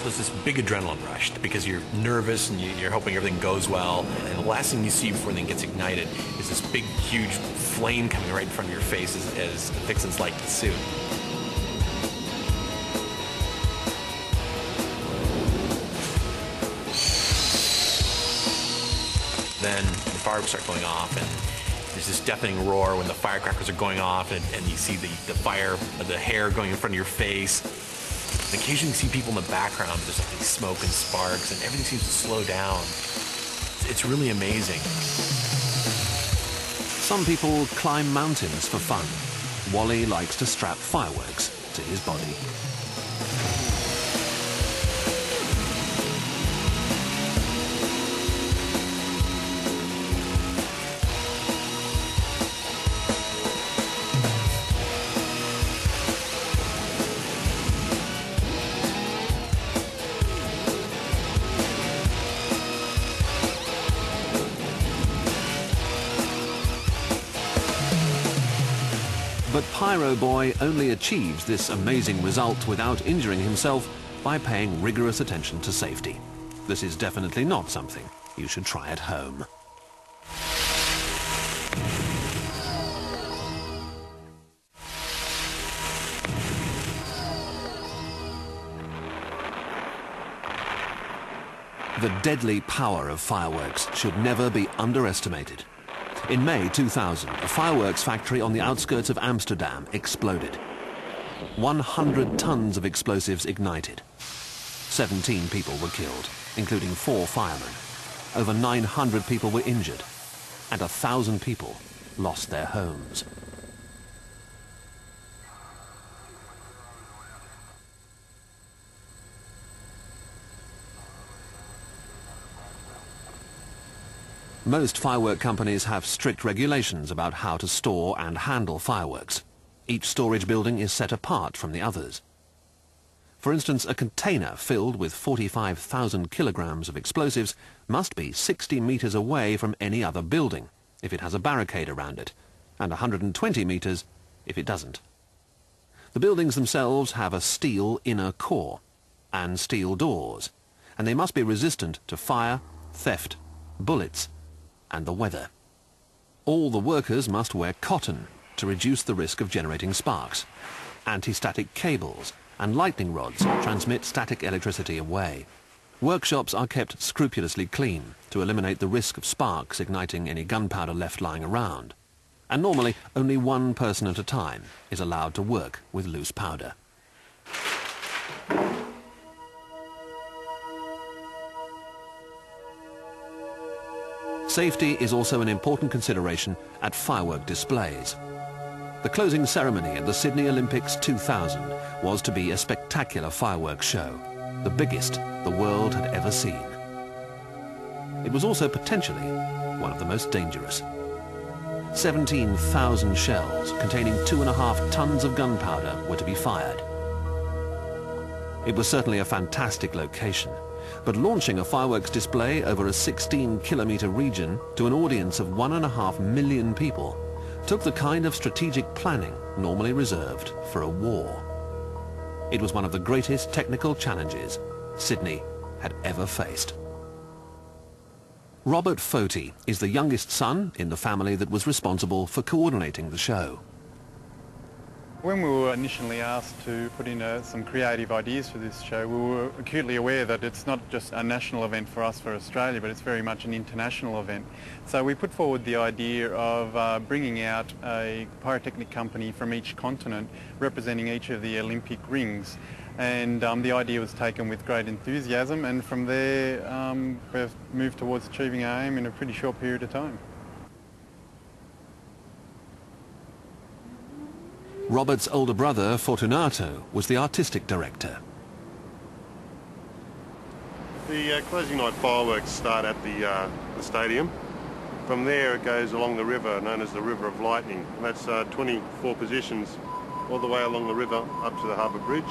There's this big adrenaline rush because you're nervous and you're hoping everything goes well. And the last thing you see before anything gets ignited is this big, huge flame coming right in front of your face as the vixens light the suit. Then the fireworks start going off, and there's this deafening roar when the firecrackers are going off, and you see the fire, the hair going in front of your face. And occasionally you see people in the background, there's like smoke and sparks, and everything seems to slow down. It's really amazing. Some people climb mountains for fun. Wally likes to strap fireworks to his body. But Pyro Boy only achieves this amazing result without injuring himself by paying rigorous attention to safety. This is definitely not something you should try at home. The deadly power of fireworks should never be underestimated. In May 2000, a fireworks factory on the outskirts of Amsterdam exploded. 100 tons of explosives ignited. 17 people were killed, including 4 firemen. Over 900 people were injured, and 1,000 people lost their homes. Most firework companies have strict regulations about how to store and handle fireworks. Each storage building is set apart from the others. For instance, a container filled with 45,000 kilograms of explosives must be 60 meters away from any other building if it has a barricade around it, and 120 meters if it doesn't. The buildings themselves have a steel inner core and steel doors, and they must be resistant to fire, theft, bullets, and the weather. All the workers must wear cotton to reduce the risk of generating sparks. Anti-static cables and lightning rods transmit static electricity away. Workshops are kept scrupulously clean to eliminate the risk of sparks igniting any gunpowder left lying around. And normally only one person at a time is allowed to work with loose powder. Safety is also an important consideration at firework displays. The closing ceremony at the Sydney Olympics 2000 was to be a spectacular fireworks show, the biggest the world had ever seen. It was also potentially one of the most dangerous. 17,000 shells containing 2.5 tons of gunpowder were to be fired. It was certainly a fantastic location, but launching a fireworks display over a 16-kilometer region to an audience of 1.5 million people took the kind of strategic planning normally reserved for a war. It was one of the greatest technical challenges Sydney had ever faced. Robert Foti is the youngest son in the family that was responsible for coordinating the show. When we were initially asked to put in some creative ideas for this show, we were acutely aware that it's not just a national event for us, for Australia, but it's very much an international event. So we put forward the idea of bringing out a pyrotechnic company from each continent representing each of the Olympic rings. And the idea was taken with great enthusiasm, and from there we've moved towards achieving our aim in a pretty short period of time. Robert's older brother, Fortunato, was the artistic director. The closing night fireworks start at the stadium. From there it goes along the river known as the River of Lightning. And that's 24 positions all the way along the river up to the harbour bridge.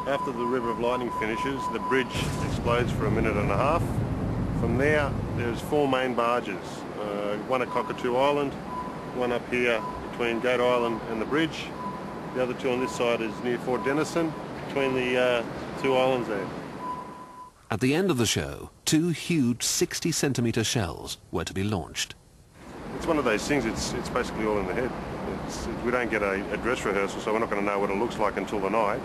After the River of Lightning finishes, the bridge explodes for 1.5 minutes. From there, there's 4 main barges, one at Cockatoo Island, one up here between Goat Island and the bridge. The other 2 on this side is near Fort Denison. Between the 2 islands there. At the end of the show, 2 huge 60-centimetre shells were to be launched. It's one of those things, it's basically all in the head. We don't get a dress rehearsal, so we're not going to know what it looks like until the night.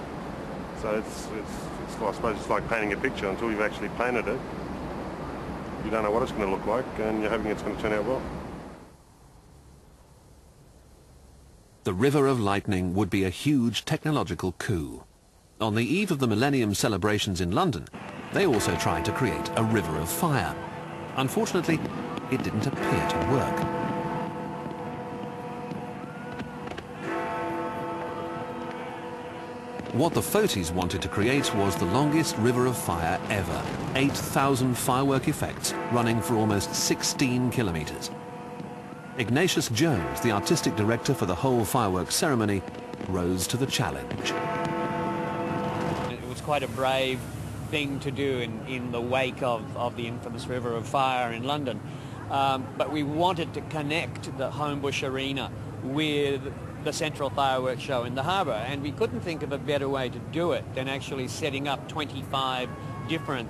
So I suppose it's like painting a picture. Until you've actually painted it, you don't know what it's going to look like, and you're hoping it's going to turn out well. The River of Lightning would be a huge technological coup. On the eve of the Millennium celebrations in London, they also tried to create a river of fire. Unfortunately, it didn't appear to work. What the Fotis wanted to create was the longest river of fire ever, 8,000 firework effects running for almost 16 kilometres. Ignatius Jones, the artistic director for the whole fireworks ceremony, rose to the challenge. It was quite a brave thing to do in the wake of the infamous River of Fire in London. But we wanted to connect the Homebush Arena with the central fireworks show in the harbour, and we couldn't think of a better way to do it than actually setting up 25 different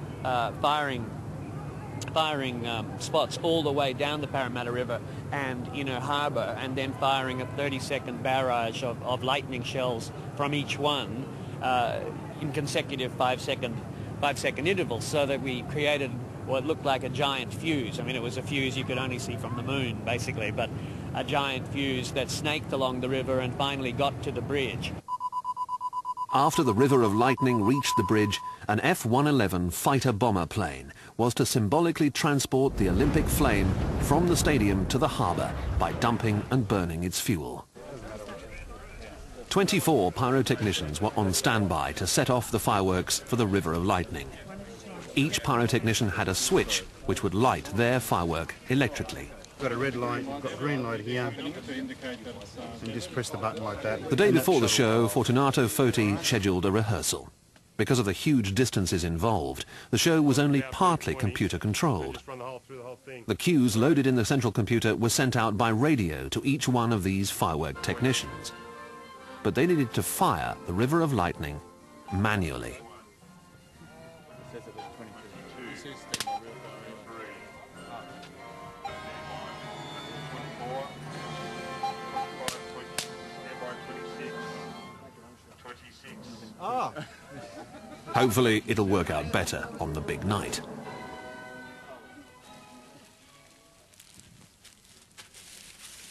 firing spots all the way down the Parramatta River and Inner Harbour, and then firing a 30-second barrage of lightning shells from each one in consecutive 5-second intervals, so that we created what looked like a giant fuse. I mean, it was a fuse you could only see from the moon, basically, but a giant fuse that snaked along the river and finally got to the bridge. After the River of Lightning reached the bridge, an F-111 fighter-bomber plane was to symbolically transport the Olympic flame from the stadium to the harbour by dumping and burning its fuel. 24 pyrotechnicians were on standby to set off the fireworks for the River of Lightning. Each pyrotechnician had a switch which would light their firework electrically. Got a red light, you've got a green light here, and just press the button like that. The day before the show, Fortunato Foti scheduled a rehearsal. Because of the huge distances involved, the show was only partly computer controlled. The cues loaded in the central computer were sent out by radio to each one of these firework technicians. But they needed to fire the River of Lightning manually. Hopefully it'll work out better on the big night.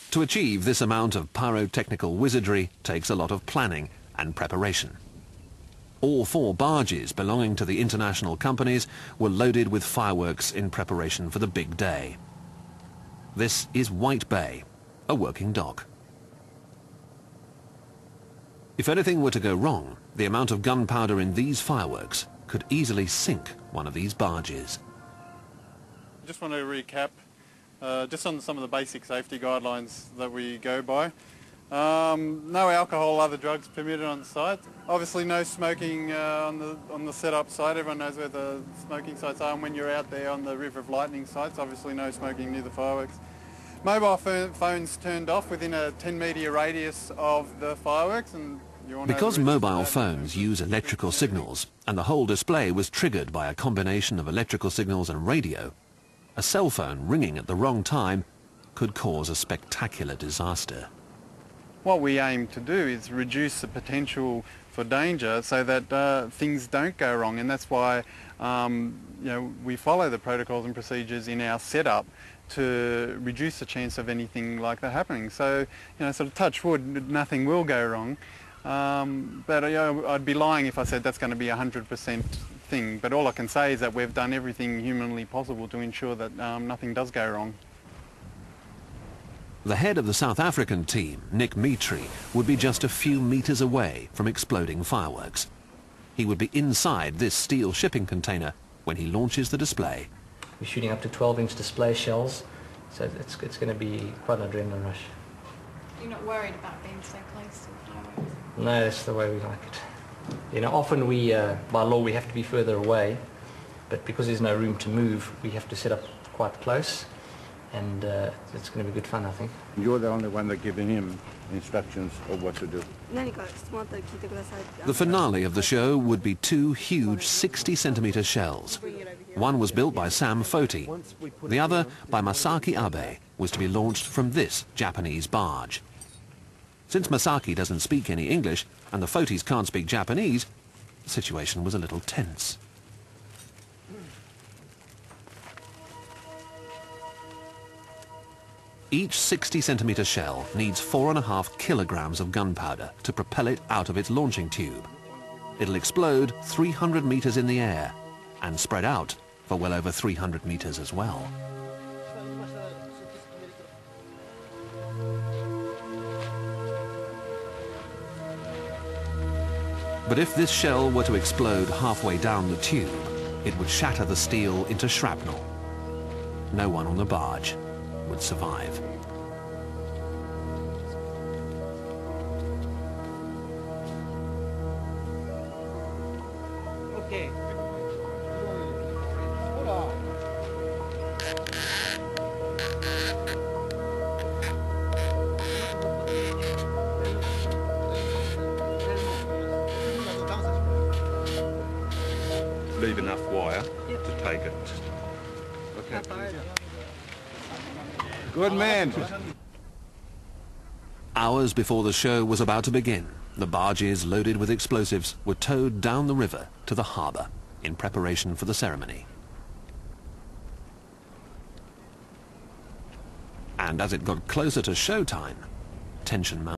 To achieve this amount of pyrotechnical wizardry takes a lot of planning and preparation. All 4 barges belonging to the international companies were loaded with fireworks in preparation for the big day. This is White Bay, a working dock. If anything were to go wrong, the amount of gunpowder in these fireworks could easily sink one of these barges. I just want to recap just on some of the basic safety guidelines that we go by. No alcohol or other drugs permitted on site. Obviously no smoking on the setup site. Everyone knows where the smoking sites are, and when you're out there on the River of Lightning sites, obviously no smoking near the fireworks. Mobile phones turned off within a 10-metre radius of the fireworks. And because mobile phones use electrical signals, and the whole display was triggered by a combination of electrical signals and radio, a cell phone ringing at the wrong time could cause a spectacular disaster. What we aim to do is reduce the potential for danger so that things don't go wrong, and that's why we follow the protocols and procedures in our setup to reduce the chance of anything like that happening. So, sort of touch wood, nothing will go wrong. But I'd be lying if I said that's going to be a 100% thing. But all I can say is that we've done everything humanly possible to ensure that nothing does go wrong. The head of the South African team, Nick Mitri, would be just a few metres away from exploding fireworks. He would be inside this steel shipping container when he launches the display. We're shooting up to 12-inch display shells, so it's going to be quite an adrenaline rush. You're not worried about being so close to the fireworks? No, that's the way we like it. Often by law, we have to be further away, but because there's no room to move, we have to set up quite close. and it's going to be good fun, I think. You're the only one that giving him instructions of what to do. The finale of the show would be two huge 60-centimetre shells. One was built by Sam Foti. The other, by Masaki Abe, was to be launched from this Japanese barge. Since Masaki doesn't speak any English and the Fotis can't speak Japanese, the situation was a little tense. Each 60-centimetre shell needs 4.5 kilograms of gunpowder to propel it out of its launching tube. It'll explode 300 meters in the air and spread out for well over 300 meters as well. But if this shell were to explode halfway down the tube, it would shatter the steel into shrapnel. No one on the barge would survive. Okay. Leave enough wire to take it. Okay. Good man. Hours before the show was about to begin, the barges loaded with explosives were towed down the river to the harbour in preparation for the ceremony. And as it got closer to showtime, tension mounted.